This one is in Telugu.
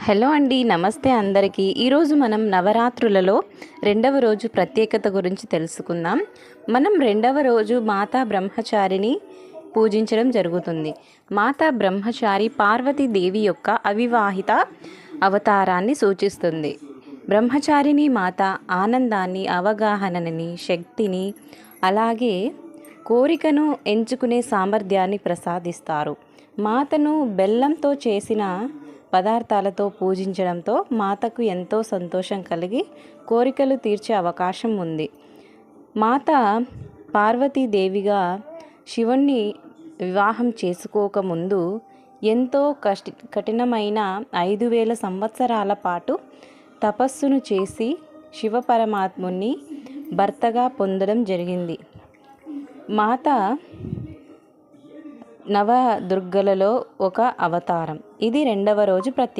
హలో అండి, నమస్తే అందరికీ. ఈరోజు మనం నవరాత్రులలో రెండవ రోజు ప్రత్యేకత గురించి తెలుసుకుందాం. మనం రెండవ రోజు మాతా బ్రహ్మచారిని పూజించడం జరుగుతుంది. మాతా బ్రహ్మచారి పార్వతీదేవి యొక్క అవివాహిత అవతారాన్ని సూచిస్తుంది. బ్రహ్మచారిని మాత ఆనందాన్ని, అవగాహనని, శక్తిని, అలాగే కోరికను ఎంచుకునే సామర్థ్యాన్ని ప్రసాదిస్తారు. మాతను బెల్లంతో చేసిన పదార్థాలతో పూజించడంతో మాతకు ఎంతో సంతోషం కలిగి కోరికలు తీర్చే అవకాశం ఉంది. మాత పార్వతీదేవిగా శివుణ్ణి వివాహం చేసుకోకముందు ఎంతో కఠినమైన 5,000 సంవత్సరాల పాటు తపస్సును చేసి శివపరమాత్ముని భర్తగా పొందడం జరిగింది. మాత నవదుర్గలలో ఒక అవతారం. ఇది రెండవ రోజు ప్రత్యేకత.